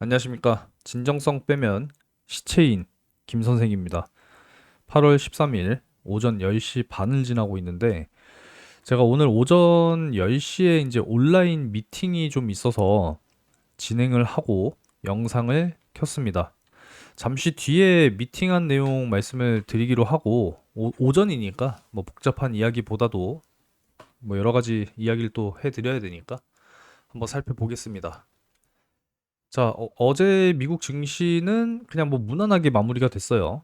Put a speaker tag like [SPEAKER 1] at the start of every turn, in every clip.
[SPEAKER 1] 안녕하십니까. 진정성 빼면 시체인 김 선생입니다. 8월 13일 오전 10시 반을 지나고 있는데 제가 오늘 오전 10시에 이제 온라인 미팅이 좀 있어서 진행을 하고 영상을 켰습니다. 잠시 뒤에 미팅한 내용 말씀을 드리기로 하고 오전이니까 뭐 복잡한 이야기보다도 뭐 여러 가지 이야기를 또 해드려야 되니까 한번 살펴보겠습니다. 자, 제 미국 증시는 그냥 뭐 무난하게 마무리가 됐어요.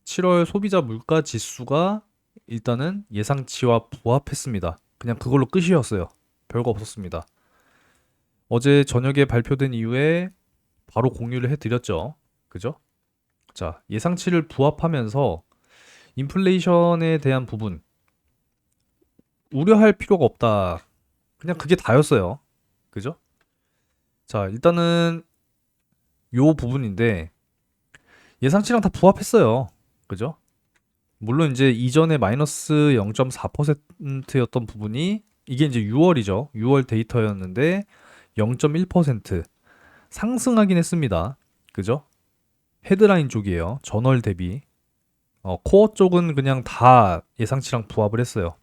[SPEAKER 1] 7월 소비자 물가 지수가 일단은 예상치와 부합했습니다. 그냥 그걸로 끝이었어요. 별거 없었습니다. 어제 저녁에 발표된 이후에 바로 공유를 해드렸죠. 그죠? 자, 예상치를 부합하면서 인플레이션에 대한 부분 우려할 필요가 없다. 그냥 그게 다였어요. 그죠? 자, 일단은 요 부분인데 예상치랑 다 부합했어요. 그죠? 물론 이제 이전에 마이너스 0.4%였던 부분이 이게 이제 6월이죠. 6월 데이터였는데 0.1% 상승하긴 했습니다. 그죠? 헤드라인 쪽이에요. 전월 대비. 코어 쪽은 그냥 다 예상치랑 부합을 했어요.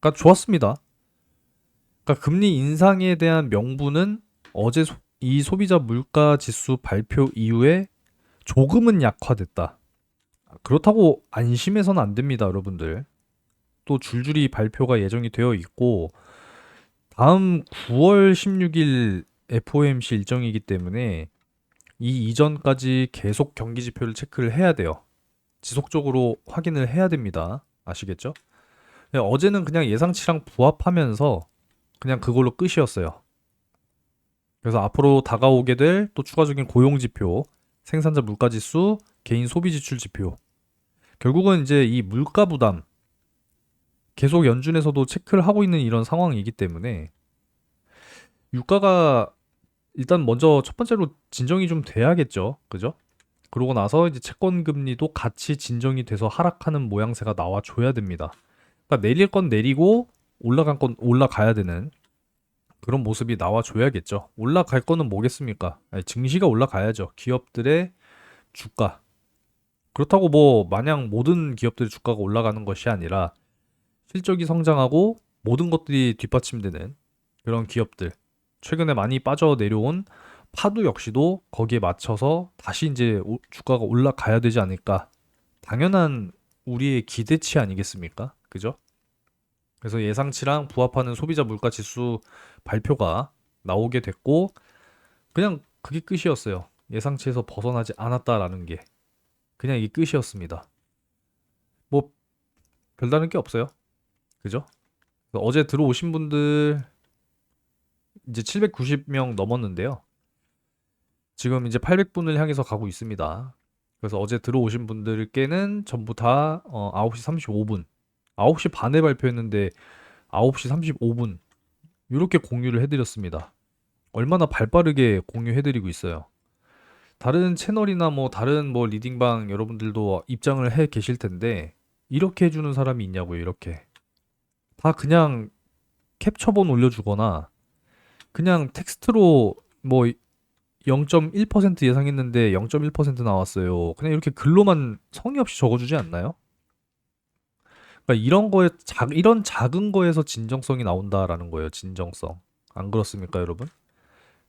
[SPEAKER 1] 그러니까 좋았습니다. 그러니까 금리 인상에 대한 명분은 어제 이 소비자 물가 지수 발표 이후에 조금은 약화됐다. 그렇다고 안심해서는 안 됩니다, 여러분들. 또 줄줄이 발표가 예정이 되어 있고 다음 9월 16일 FOMC 일정이기 때문에 이 이전까지 계속 경기 지표를 체크를 해야 돼요. 지속적으로 확인을 해야 됩니다. 아시겠죠? 네, 어제는 그냥 예상치랑 부합하면서 그냥 그걸로 끝이었어요. 그래서 앞으로 다가오게 될 또 추가적인 고용 지표, 생산자 물가 지수, 개인 소비 지출 지표. 결국은 이제 이 물가 부담 계속 연준에서도 체크를 하고 있는 이런 상황이기 때문에 유가가 일단 먼저 첫 번째로 진정이 좀 돼야겠죠. 그죠? 그러고 나서 이제 채권 금리도 같이 진정이 돼서 하락하는 모양새가 나와줘야 됩니다. 그러니까 내릴 건 내리고 올라간 건 올라가야 되는 그런 모습이 나와줘야겠죠. 올라갈 거는 뭐겠습니까? 아니, 증시가 올라가야죠. 기업들의 주가. 그렇다고 뭐 마냥 모든 기업들의 주가가 올라가는 것이 아니라 실적이 성장하고 모든 것들이 뒷받침되는 그런 기업들. 최근에 많이 빠져 내려온 파도 역시도 거기에 맞춰서 다시 이제 주가가 올라가야 되지 않을까. 당연한 우리의 기대치 아니겠습니까? 그죠? 그래서 예상치랑 부합하는 소비자 물가 지수 발표가 나오게 됐고, 그냥 그게 끝이었어요. 예상치에서 벗어나지 않았다라는 게. 그냥 이게 끝이었습니다. 뭐, 별다른 게 없어요. 그죠? 어제 들어오신 분들 이제 790명 넘었는데요. 지금 이제 800분을 향해서 가고 있습니다. 그래서 어제 들어오신 분들께는 전부 다 9시 35분, 9시 반에 발표했는데 9시 35분 이렇게 공유를 해드렸습니다. 얼마나 발빠르게 공유해드리고 있어요. 다른 채널이나 뭐 다른 뭐 리딩방 여러분들도 입장을 해 계실 텐데 이렇게 해주는 사람이 있냐고요. 이렇게 다 그냥 캡처본 올려주거나 그냥 텍스트로 뭐 0.1% 예상했는데 0.1% 나왔어요. 그냥 이렇게 글로만 성의 없이 적어주지 않나요? 그러니까 이런 작은 거에서 진정성이 나온다라는 거예요. 진정성. 안 그렇습니까, 여러분?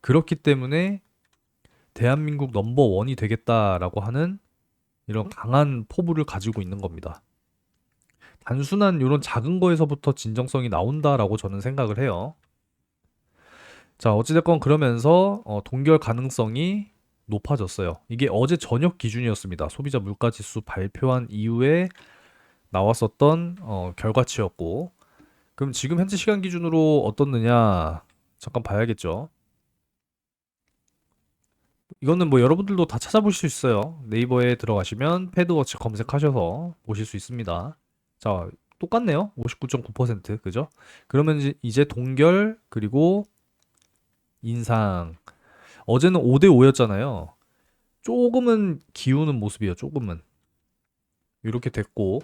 [SPEAKER 1] 그렇기 때문에 대한민국 넘버 원이 되겠다라고 하는 이런 강한 포부를 가지고 있는 겁니다. 단순한 이런 작은 거에서부터 진정성이 나온다라고 저는 생각을 해요. 자, 어찌됐건 그러면서 동결 가능성이 높아졌어요. 이게 어제 저녁 기준이었습니다. 소비자 물가지수 발표한 이후에 나왔었던 결과치였고, 그럼 지금 현재 시간 기준으로 어떻느냐? 잠깐 봐야겠죠. 이거는 뭐 여러분들도 다 찾아보실 수 있어요. 네이버에 들어가시면 패드워치 검색하셔서 보실 수 있습니다. 자, 똑같네요. 59.9%, 그죠? 그러면 이제 동결 그리고 인상. 어제는 5대 5였잖아요. 조금은 기우는 모습이에요. 조금은. 이렇게 됐고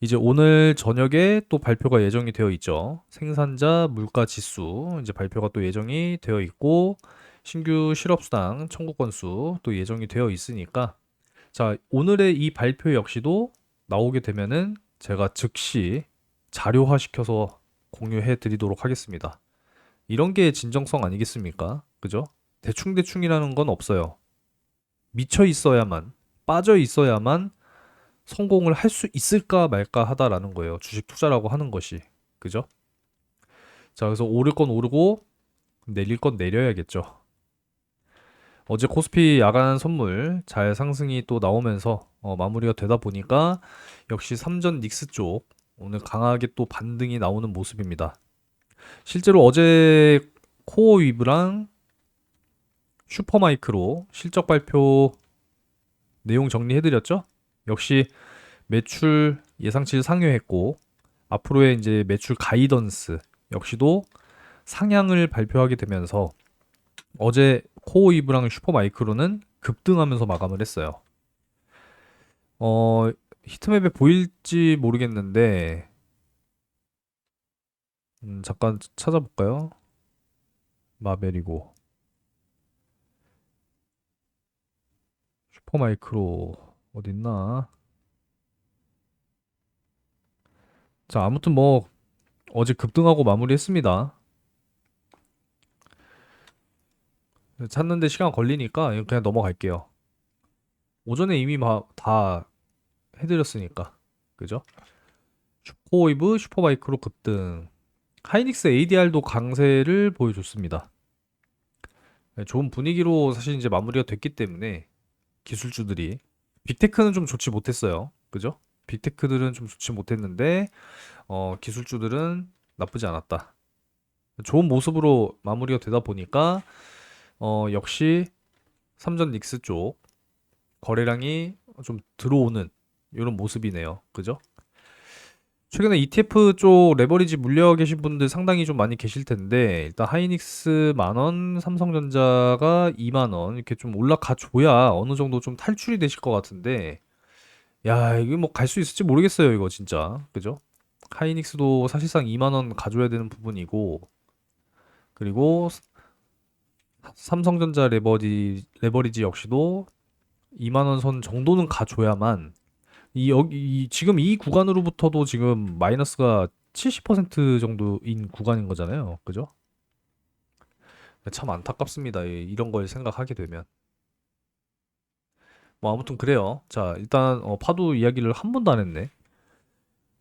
[SPEAKER 1] 이제 오늘 저녁에 또 발표가 예정이 되어 있죠. 생산자 물가 지수 이제 발표가 또 예정이 되어 있고 신규 실업수당 청구 건수 또 예정이 되어 있으니까 자, 오늘의 이 발표 역시도 나오게 되면은 제가 즉시 자료화 시켜서 공유해 드리도록 하겠습니다. 이런 게 진정성 아니겠습니까? 그죠? 대충대충이라는 건 없어요. 미쳐 있어야만, 빠져 있어야만 성공을 할 수 있을까 말까 하다라는 거예요. 주식 투자라고 하는 것이. 그죠? 자, 그래서 오를 건 오르고 내릴 건 내려야겠죠. 어제 코스피 야간 선물 잘 상승이 또 나오면서 마무리가 되다 보니까 역시 삼전 닉스 쪽 오늘 강하게 또 반등이 나오는 모습입니다. 실제로 어제 코어 위브랑 슈퍼마이크로 실적 발표 내용 정리해드렸죠? 역시 매출 예상치를 상회했고 앞으로의 이제 매출 가이던스 역시도 상향을 발표하게 되면서 어제 코어이브랑 슈퍼마이크로는 급등하면서 마감을 했어요. 히트맵에 보일지 모르겠는데 잠깐 찾아볼까요? 마벨이고 슈퍼마이크로 어딨나? 자, 아무튼 뭐 어제 급등하고 마무리했습니다. 찾는데 시간 걸리니까 그냥 넘어갈게요. 오전에 이미 다 해드렸으니까. 그죠? 슈퍼오이브, 슈퍼바이크로 급등. 하이닉스 ADR도 강세를 보여줬습니다. 네, 좋은 분위기로 사실 이제 마무리가 됐기 때문에 기술주들이 빅테크는 좀 좋지 못했어요. 그죠? 빅테크들은 좀 좋지 못했는데 기술주들은 나쁘지 않았다. 좋은 모습으로 마무리가 되다 보니까 역시 삼전 닉스 쪽 거래량이 좀 들어오는 이런 모습이네요. 그죠? 최근에 ETF 쪽 레버리지 물려 계신 분들 상당히 좀 많이 계실 텐데 일단 하이닉스 10,000원, 삼성전자가 20,000원 이렇게 좀 올라가 줘야 어느 정도 좀 탈출이 되실 것 같은데 야, 이게 뭐 갈 수 있을지 모르겠어요, 이거 진짜. 그죠? 하이닉스도 사실상 20,000원 가져야 되는 부분이고 그리고 삼성전자 레버리지 역시도 20,000원 선 정도는 가줘야만 지금 이 구간으로부터도 지금 마이너스가 70% 정도인 구간인 거잖아요. 그죠? 참 안타깝습니다. 이런 걸 생각하게 되면. 뭐 아무튼 그래요. 자, 일단 파도 이야기를 한 번도 안 했네.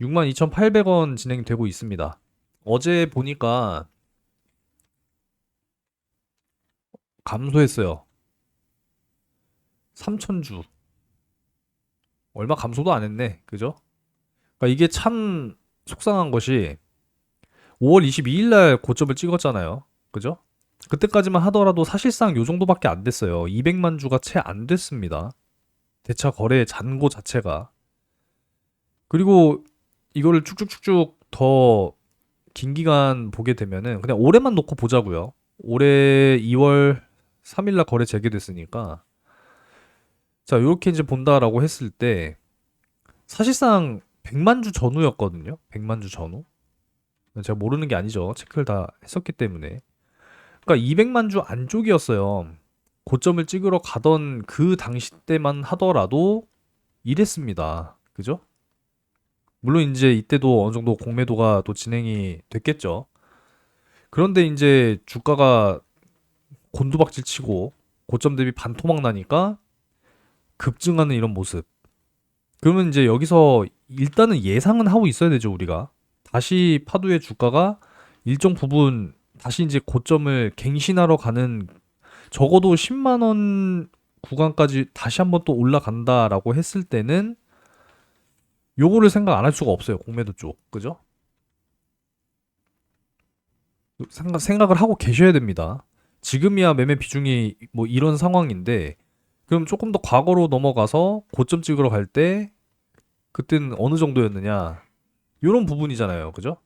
[SPEAKER 1] 62,800원 진행되고 있습니다. 어제 보니까 감소했어요. 3,000주. 얼마 감소도 안 했네. 그죠? 그러니까 이게 참 속상한 것이 5월 22일 날 고점을 찍었잖아요. 그죠? 그때까지만 하더라도 사실상 요 정도밖에 안 됐어요. 200만 주가 채 안 됐습니다. 대차 거래 잔고 자체가. 그리고 이거를 쭉쭉쭉쭉 더 긴 기간 보게 되면은 그냥 올해만 놓고 보자고요. 올해 2월 3일 날 거래 재개됐으니까 자, 요렇게 이제 본다라고 했을 때 사실상 100만 주 전후였거든요. 100만 주 전후. 제가 모르는 게 아니죠. 체크를 다 했었기 때문에. 그러니까 200만 주 안쪽이었어요. 고점을 찍으러 가던 그 당시 때만 하더라도 이랬습니다. 그죠? 물론 이제 이때도 어느 정도 공매도가 또 진행이 됐겠죠. 그런데 이제 주가가 곤두박질 치고 고점 대비 반토막 나니까 급증하는 이런 모습. 그러면 이제 여기서 일단은 예상은 하고 있어야 되죠, 우리가. 다시 파도의 주가가 일정 부분 다시 이제 고점을 갱신하러 가는 적어도 10만 원 구간까지 다시 한번 또 올라간다라고 했을 때는 요거를 생각 안 할 수가 없어요. 공매도 쪽. 그죠? 생각을 하고 계셔야 됩니다. 지금이야 매매 비중이 뭐 이런 상황인데 그럼 조금 더 과거로 넘어가서 고점 찍으러 갈 때 그때는 어느 정도였느냐? 요런 부분이잖아요. 그죠?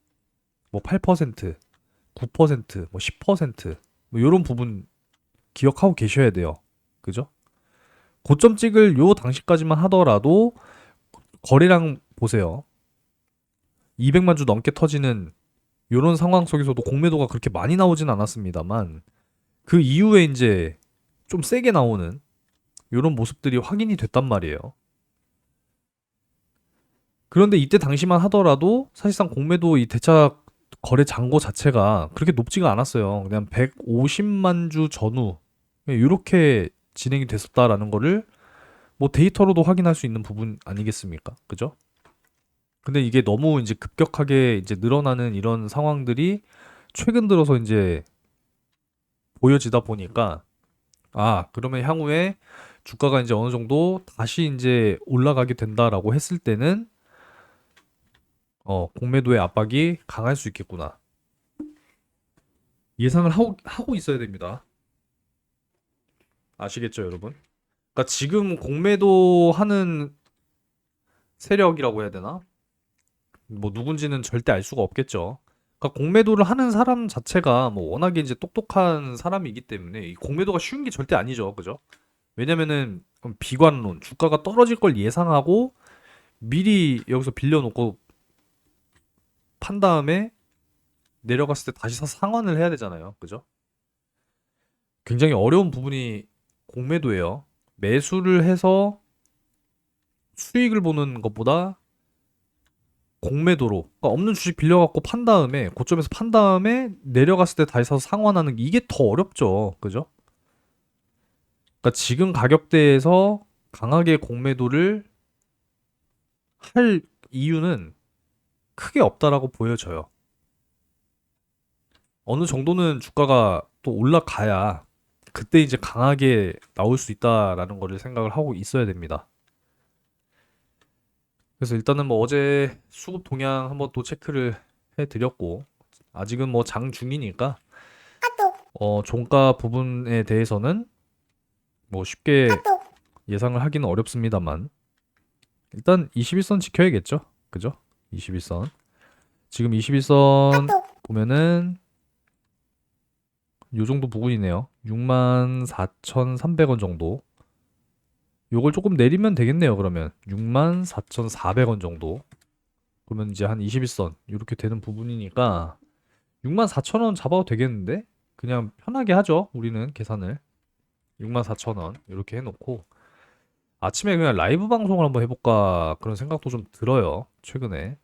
[SPEAKER 1] 뭐 8%, 9%, 뭐 10%뭐 요런 부분 기억하고 계셔야 돼요. 그죠? 고점 찍을 요 당시까지만 하더라도 거래량 보세요. 200만 주 넘게 터지는 요런 상황 속에서도 공매도가 그렇게 많이 나오진 않았습니다만 그 이후에 이제 좀 세게 나오는 이런 모습들이 확인이 됐단 말이에요. 그런데 이때 당시만 하더라도 사실상 공매도 이 대차 거래 잔고 자체가 그렇게 높지가 않았어요. 그냥 150만 주 전후 이렇게 진행이 됐었다라는 거를 뭐 데이터로도 확인할 수 있는 부분 아니겠습니까? 그죠? 근데 이게 너무 이제 급격하게 이제 늘어나는 이런 상황들이 최근 들어서 이제 보여지다 보니까 그러면 향후에 주가가 이제 어느 정도 다시 이제 올라가게 된다라고 했을 때는 공매도의 압박이 강할 수 있겠구나. 예상을 하고 있어야 됩니다. 아시겠죠, 여러분? 그러니까 지금 공매도 하는 세력이라고 해야 되나? 뭐 누군지는 절대 알 수가 없겠죠. 그러니까 공매도를 하는 사람 자체가 뭐 워낙에 이제 똑똑한 사람이기 때문에 이 공매도가 쉬운 게 절대 아니죠. 그죠? 왜냐면은 비관론, 주가가 떨어질 걸 예상하고 미리 여기서 빌려놓고 판 다음에 내려갔을 때 다시 사서 상환을 해야 되잖아요. 그죠? 굉장히 어려운 부분이 공매도예요. 매수를 해서 수익을 보는 것보다 공매도로 그러니까 없는 주식 빌려갖고 판 다음에 고점에서 판 다음에 내려갔을 때 다시 사서 상환하는 게 이게 더 어렵죠. 그죠? 그러니까 지금 가격대에서 강하게 공매도를 할 이유는 크게 없다라고 보여져요. 어느 정도는 주가가 또 올라가야 그때 이제 강하게 나올 수 있다라는 거를 생각을 하고 있어야 됩니다. 그래서 일단은 뭐 어제 수급 동향 한번 또 체크를 해드렸고 아직은 뭐 장 중이니까 종가 부분에 대해서는 뭐 쉽게 예상을 하기는 어렵습니다만 일단 21선 지켜야겠죠. 그죠? 21선. 지금 21선 보면은 요 정도 부분이네요. 64,300원 정도. 요걸 조금 내리면 되겠네요. 그러면 64,400원 정도. 그러면 이제 한 21선 이렇게 되는 부분이니까 64,000원 잡아도 되겠는데? 그냥 편하게 하죠. 우리는 계산을 64,000원 이렇게 해놓고 아침에 그냥 라이브 방송을 한번 해볼까 그런 생각도 좀 들어요. 최근에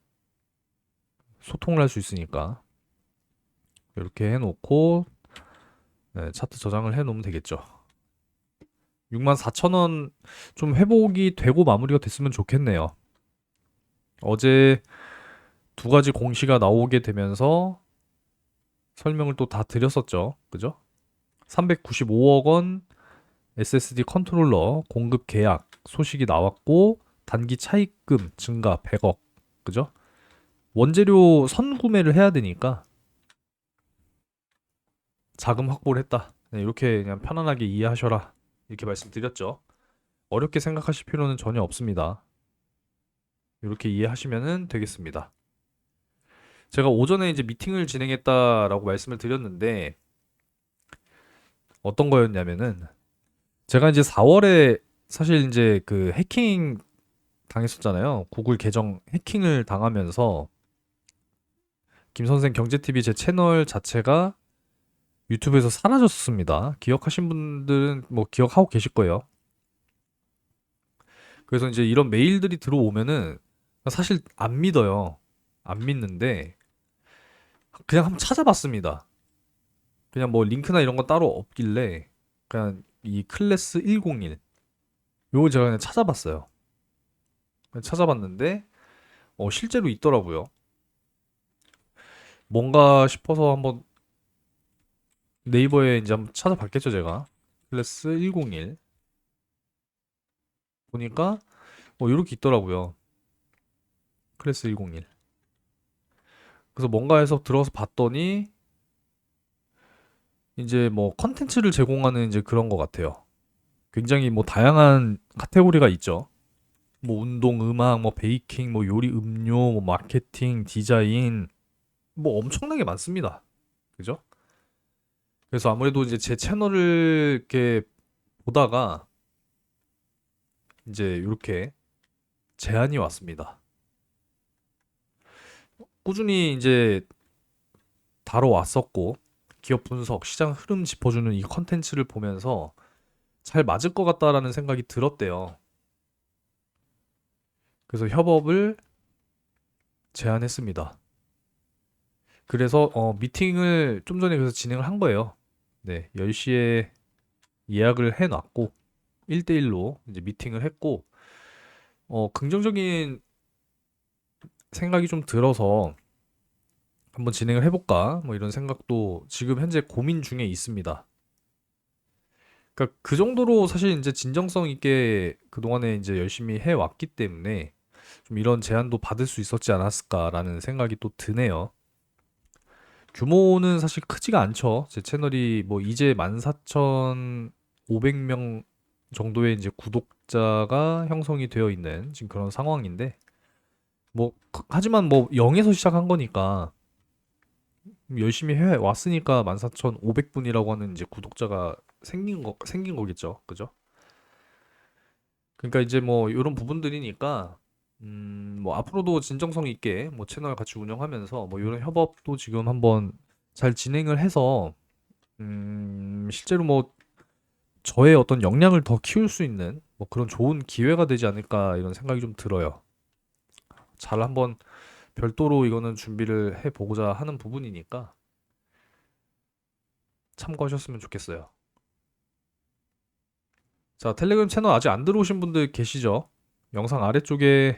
[SPEAKER 1] 소통을 할 수 있으니까 이렇게 해놓고 네, 차트 저장을 해놓으면 되겠죠. 64,000원 좀 회복이 되고 마무리가 됐으면 좋겠네요. 어제 두 가지 공시가 나오게 되면서 설명을 또 다 드렸었죠. 그죠? 395억 원 SSD 컨트롤러 공급 계약 소식이 나왔고 단기 차입금 증가 100억. 그죠? 원재료 선구매를 해야 되니까 자금 확보를 했다. 네, 이렇게 그냥 편안하게 이해하셔라. 이렇게 말씀드렸죠. 어렵게 생각하실 필요는 전혀 없습니다. 이렇게 이해하시면 되겠습니다. 제가 오전에 이제 미팅을 진행했다라고 말씀을 드렸는데 어떤 거였냐면은 제가 이제 4월에 사실 이제 그 해킹 당했었잖아요. 구글 계정 해킹을 당하면서 김선생 경제TV 제 채널 자체가 유튜브에서 사라졌습니다. 기억하신 분들은 뭐 기억하고 계실 거예요. 그래서 이제 이런 메일들이 들어오면은 사실 안 믿어요. 안 믿는데 그냥 한번 찾아봤습니다. 그냥 뭐 링크나 이런 거 따로 없길래 그냥 이 클래스 101 요거 제가 그냥 찾아봤어요. 그냥 찾아봤는데 실제로 있더라고요. 뭔가 싶어서 한번 네이버에 이제 한번 찾아봤겠죠 제가. 클래스 101 보니까 이렇게 있더라고요. 클래스 101. 그래서 뭔가 해서 들어서 봤더니 이제 뭐 컨텐츠를 제공하는 이제 그런 것 같아요. 굉장히 뭐 다양한 카테고리가 있죠. 뭐 운동, 음악, 뭐 베이킹, 뭐 요리, 음료, 뭐 마케팅, 디자인, 뭐 엄청나게 많습니다. 그죠? 그래서 아무래도 이제 제 채널을 이렇게 보다가 이제 이렇게 제안이 왔습니다. 꾸준히 이제 다뤄왔었고 기업 분석, 시장 흐름 짚어주는 이 컨텐츠를 보면서 잘 맞을 것 같다라는 생각이 들었대요. 그래서 협업을 제안했습니다. 그래서 미팅을 좀 전에 그래서 진행을 한 거예요. 네, 10시에 예약을 해놨고 1대1로 이제 미팅을 했고 긍정적인 생각이 좀 들어서 한번 진행을 해볼까 뭐 이런 생각도 지금 현재 고민 중에 있습니다. 그러니까 그 정도로 사실 이제 진정성 있게 그동안에 이제 열심히 해왔기 때문에 좀 이런 제안도 받을 수 있었지 않았을까라는 생각이 또 드네요. 규모는 사실 크지가 않죠. 제 채널이 뭐 이제 14,500명 정도의 이제 구독자가 형성이 되어 있는 지금 그런 상황인데 뭐 하지만 뭐 0에서 시작한 거니까 열심히 해 왔으니까 14,500분이라고 하는 이제 구독자가 생긴 거겠죠. 그죠? 그러니까 이제 뭐 이런 부분들이니까 뭐 앞으로도 진정성 있게 뭐 채널 같이 운영하면서 뭐 이런 협업도 지금 한번 잘 진행을 해서 실제로 뭐 저의 어떤 역량을 더 키울 수 있는 뭐 그런 좋은 기회가 되지 않을까 이런 생각이 좀 들어요. 잘 한번 별도로 이거는 준비를 해보고자 하는 부분이니까 참고하셨으면 좋겠어요. 자, 텔레그램 채널 아직 안 들어오신 분들 계시죠? 영상 아래쪽에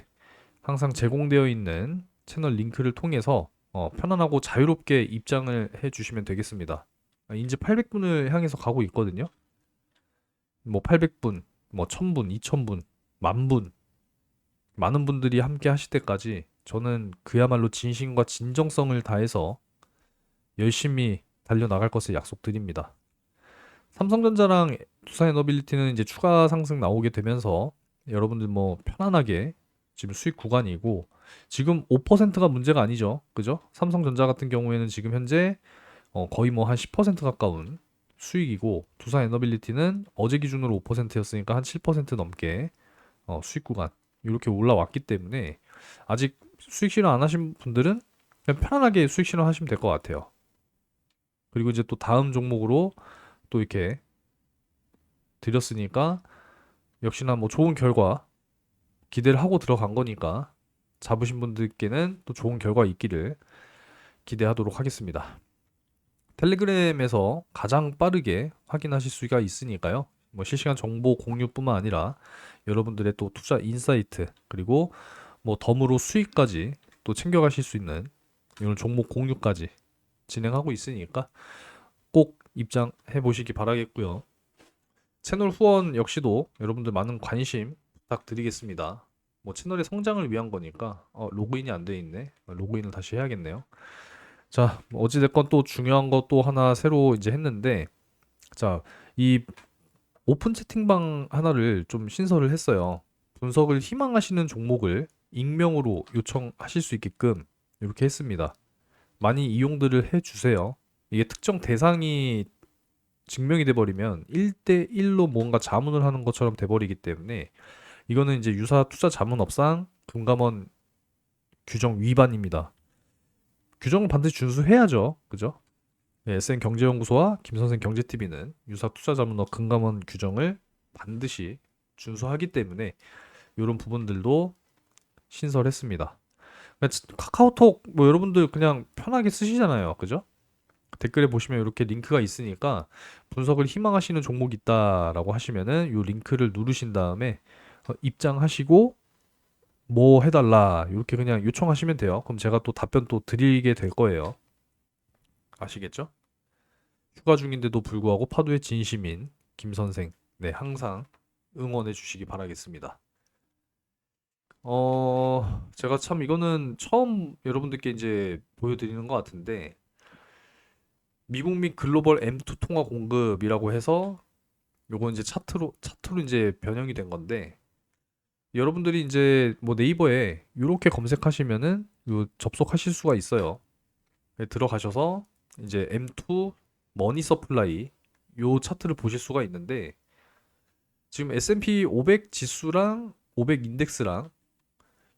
[SPEAKER 1] 항상 제공되어 있는 채널 링크를 통해서 편안하고 자유롭게 입장을 해 주시면 되겠습니다. 이제 800분을 향해서 가고 있거든요. 뭐 800분, 뭐 1000분, 2000분, 만 분, 많은 분들이 함께 하실 때까지 저는 그야말로 진심과 진정성을 다해서 열심히 달려나갈 것을 약속드립니다. 삼성전자랑 두산에너빌리티는 이제 추가 상승 나오게 되면서 여러분들 뭐 편안하게 지금 수익 구간이고 지금 5%가 문제가 아니죠. 그죠? 삼성전자 같은 경우에는 지금 현재 거의 뭐 한 10% 가까운 수익이고 두산에너빌리티는 어제 기준으로 5%였으니까 한 7% 넘게 수익 구간 이렇게 올라왔기 때문에 아직 수익 실현 안 하신 분들은 그냥 편안하게 수익 실현 하시면 될 것 같아요. 그리고 이제 또 다음 종목으로 또 이렇게 드렸으니까 역시나 뭐 좋은 결과 기대를 하고 들어간 거니까 잡으신 분들께는 또 좋은 결과 있기를 기대하도록 하겠습니다. 텔레그램에서 가장 빠르게 확인하실 수가 있으니까요. 뭐 실시간 정보 공유뿐만 아니라 여러분들의 또 투자 인사이트 그리고 뭐 덤으로 수익까지 또 챙겨가실 수 있는 이런 종목 공유까지 진행하고 있으니까 꼭 입장해 보시기 바라겠고요. 채널 후원 역시도 여러분들 많은 관심 부탁드리겠습니다. 뭐 채널의 성장을 위한 거니까 로그인이 안 돼 있네. 로그인을 다시 해야겠네요. 자, 뭐 어찌됐건 또 중요한 거 또 하나 새로 이제 했는데 자, 이 오픈 채팅방 하나를 좀 신설을 했어요. 분석을 희망하시는 종목을 익명으로 요청하실 수 있게끔 이렇게 했습니다. 많이 이용들을 해주세요. 이게 특정 대상이 증명이 돼버리면 1대1로 뭔가 자문을 하는 것처럼 돼버리기 때문에 이거는 이제 유사 투자 자문업상 금감원 규정 위반입니다. 규정은 반드시 준수해야죠. 그죠? 네, SN 경제연구소와 김선생 경제TV는 유사 투자 자문업 금감원 규정을 반드시 준수하기 때문에 이런 부분들도 신설했습니다. 카카오톡 뭐 여러분들 그냥 편하게 쓰시잖아요. 그죠? 댓글에 보시면 이렇게 링크가 있으니까 분석을 희망하시는 종목이 있다라고 하시면은 이 링크를 누르신 다음에 입장하시고 뭐 해달라 이렇게 그냥 요청하시면 돼요. 그럼 제가 또 답변 또 드리게 될 거예요. 아시겠죠? 휴가 중인데도 불구하고 파도의 진심인 김 선생, 네 항상 응원해 주시기 바라겠습니다. 제가 참 이거는 처음 여러분들께 이제 보여드리는 것 같은데 미국 및 글로벌 M2 통화 공급이라고 해서 요거 이제 차트로 이제 변형이 된 건데 여러분들이 이제 뭐 네이버에 이렇게 검색하시면은 요 접속하실 수가 있어요. 네, 들어가셔서 이제 M2 머니 서플라이 요 차트를 보실 수가 있는데 지금 S&P 500 지수랑 500 인덱스랑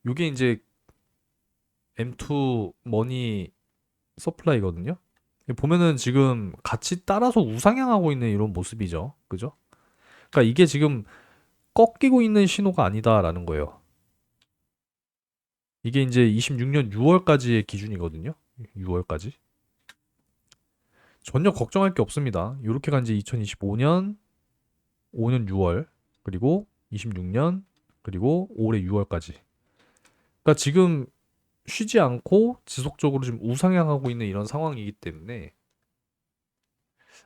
[SPEAKER 1] 요게 이제 M2 머니 서플라이거든요. 보면은 지금 같이 따라서 우상향하고 있는 이런 모습이죠. 그죠? 그러니까 이게 지금 꺾이고 있는 신호가 아니다라는 거예요. 이게 이제 26년 6월까지의 기준이거든요. 6월까지. 전혀 걱정할 게 없습니다. 이렇게가 이제 2025년 5년 6월 그리고 26년 그리고 올해 6월까지. 그러니까 지금 쉬지 않고 지속적으로 지금 우상향하고 있는 이런 상황이기 때문에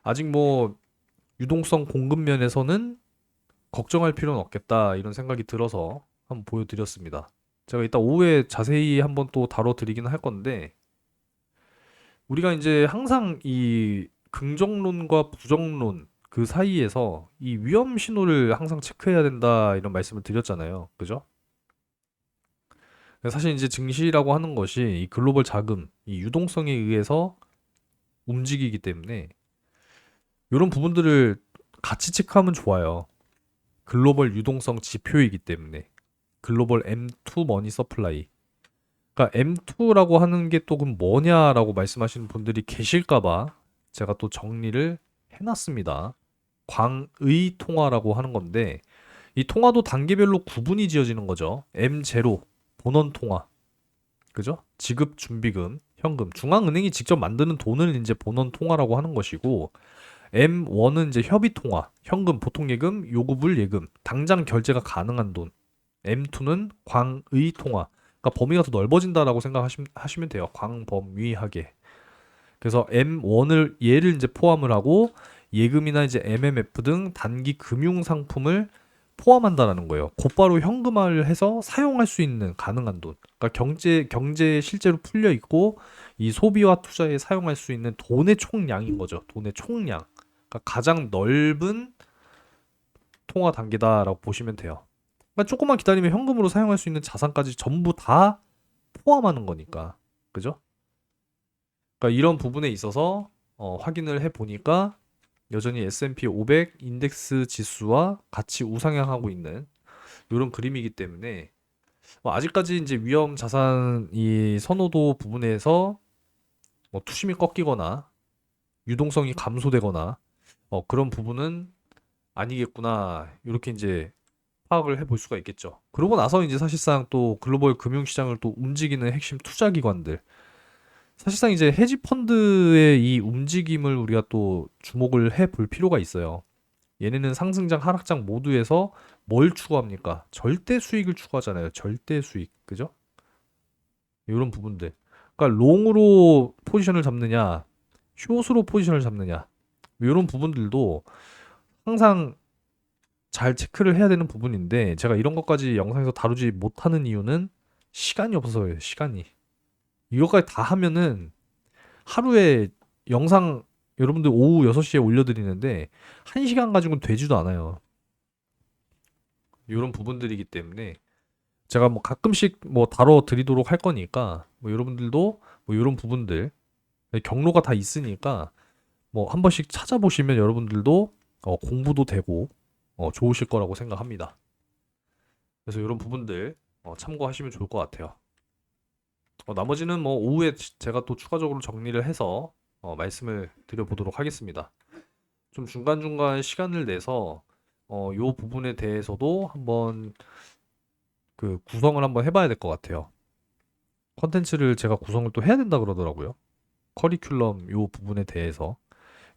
[SPEAKER 1] 아직 뭐 유동성 공급 면에서는 걱정할 필요는 없겠다 이런 생각이 들어서 한번 보여드렸습니다. 제가 이따 오후에 자세히 한번 또 다뤄드리긴 할 건데 우리가 이제 항상 이 긍정론과 부정론 그 사이에서 이 위험 신호를 항상 체크해야 된다 이런 말씀을 드렸잖아요. 그죠? 사실 이제 증시라고 하는 것이 이 글로벌 자금, 이 유동성에 의해서 움직이기 때문에 이런 부분들을 같이 체크하면 좋아요. 글로벌 유동성 지표이기 때문에 글로벌 M2 머니 서플라이. 그러니까 M2라고 하는 게 또 그럼 뭐냐라고 말씀하시는 분들이 계실까봐 제가 또 정리를 해놨습니다. 광의 통화라고 하는 건데 이 통화도 단계별로 구분이 지어지는 거죠. M0 본원 통화, 그죠? 지급 준비금, 현금. 중앙은행이 직접 만드는 돈을 이제 본원 통화라고 하는 것이고 M1은 이제 협의 통화, 현금, 보통 예금, 요구불 예금, 당장 결제가 가능한 돈. M2는 광의 통화. 그러니까 범위가 더 넓어진다라고 생각하시면 돼요. 광범위하게. 그래서 M1을 얘를 이제 포함을 하고 예금이나 이제 MMF 등 단기 금융 상품을 포함한다라는 거예요. 곧바로 현금화를 해서 사용할 수 있는 가능한 돈. 그러니까 경제에 실제로 풀려 있고 이 소비와 투자에 사용할 수 있는 돈의 총량인 거죠. 돈의 총량. 그러니까 가장 넓은 통화 단계다라고 보시면 돼요. 그러니까 조금만 기다리면 현금으로 사용할 수 있는 자산까지 전부 다 포함하는 거니까. 그죠? 그러니까 이런 부분에 있어서 확인을 해 보니까 여전히 S&P 500 인덱스 지수와 같이 우상향하고 있는 이런 그림이기 때문에 뭐 아직까지 이제 위험 자산 이 선호도 부분에서 뭐 투심이 꺾이거나 유동성이 감소되거나 그런 부분은 아니겠구나 이렇게 이제 파악을 해볼 수가 있겠죠. 그러고 나서 이제 사실상 또 글로벌 금융시장을 또 움직이는 핵심 투자기관들 사실상 이제 헤지 펀드의 이 움직임을 우리가 또 주목을 해 볼 필요가 있어요. 얘네는 상승장, 하락장 모두에서 뭘 추구합니까? 절대 수익을 추구하잖아요. 절대 수익. 그죠? 이런 부분들. 그러니까 롱으로 포지션을 잡느냐, 숏으로 포지션을 잡느냐. 이런 부분들도 항상 잘 체크를 해야 되는 부분인데 제가 이런 것까지 영상에서 다루지 못하는 이유는 시간이 없어서예요. 시간이. 이것까지 다 하면은 하루에 영상 여러분들 오후 6시에 올려드리는데 1시간 가지고는 되지도 않아요. 이런 부분들이기 때문에 제가 뭐 가끔씩 뭐 다뤄드리도록 할 거니까 뭐 여러분들도 뭐 이런 부분들 경로가 다 있으니까 뭐 한 번씩 찾아보시면 여러분들도 공부도 되고 좋으실 거라고 생각합니다. 그래서 이런 부분들 참고하시면 좋을 것 같아요. 나머지는 뭐 오후에 제가 또 추가적으로 정리를 해서 말씀을 드려보도록 하겠습니다. 좀 중간중간 시간을 내서 요 부분에 대해서도 한번 그 구성을 한번 해봐야 될 것 같아요. 컨텐츠를 제가 구성을 또 해야 된다 그러더라고요. 커리큘럼 요 부분에 대해서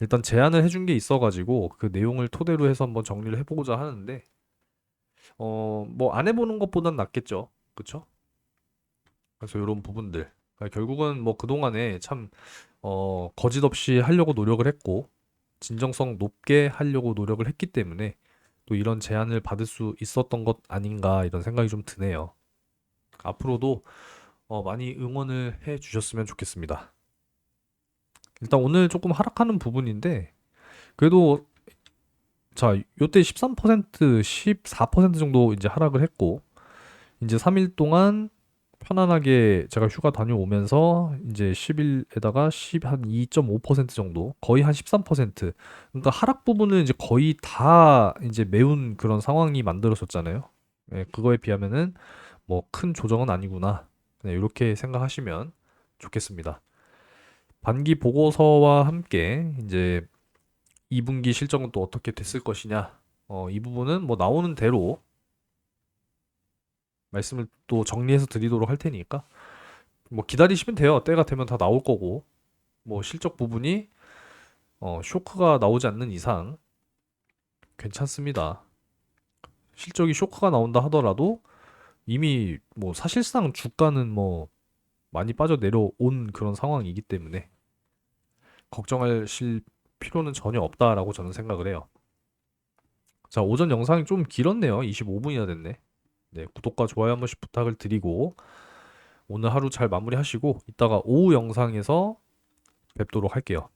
[SPEAKER 1] 일단 제안을 해준 게 있어가지고 그 내용을 토대로 해서 한번 정리를 해보고자 하는데 뭐 안 해보는 것보단 낫겠죠. 그쵸? 그래서 이런 부분들 그러니까 결국은 뭐 그동안에 참 거짓 없이 하려고 노력을 했고 진정성 높게 하려고 노력을 했기 때문에 또 이런 제안을 받을 수 있었던 것 아닌가 이런 생각이 좀 드네요. 앞으로도 많이 응원을 해 주셨으면 좋겠습니다. 일단 오늘 조금 하락하는 부분인데 그래도 자, 요때 13%, 14% 정도 이제 하락을 했고 이제 3일 동안 편안하게 제가 휴가 다녀오면서 이제 10일에다가 10한 2.5% 정도, 거의 한 13%. 그러니까 하락 부분은 이제 거의 다 이제 메운 그런 상황이 만들어졌잖아요. 예, 그거에 비하면은 뭐 큰 조정은 아니구나. 그냥 이렇게 생각하시면 좋겠습니다. 반기 보고서와 함께 이제 2분기 실적은 또 어떻게 됐을 것이냐. 이 부분은 뭐 나오는 대로 말씀을 또 정리해서 드리도록 할 테니까 뭐 기다리시면 돼요. 때가 되면 다 나올 거고 뭐 실적 부분이 쇼크가 나오지 않는 이상 괜찮습니다. 실적이 쇼크가 나온다 하더라도 이미 뭐 사실상 주가는 뭐 많이 빠져 내려온 그런 상황이기 때문에 걱정하실 필요는 전혀 없다라고 저는 생각을 해요. 자, 오전 영상이 좀 길었네요. 25분이나 됐네. 네, 구독과 좋아요 한 번씩 부탁을 드리고 오늘 하루 잘 마무리하시고 이따가 오후 영상에서 뵙도록 할게요.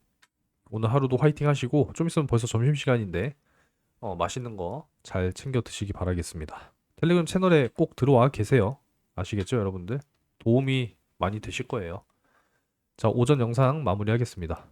[SPEAKER 1] 오늘 하루도 화이팅 하시고 좀 있으면 벌써 점심시간인데 맛있는 거 잘 챙겨 드시기 바라겠습니다. 텔레그램 채널에 꼭 들어와 계세요. 아시겠죠, 여러분들? 도움이 많이 되실 거예요. 자, 오전 영상 마무리하겠습니다.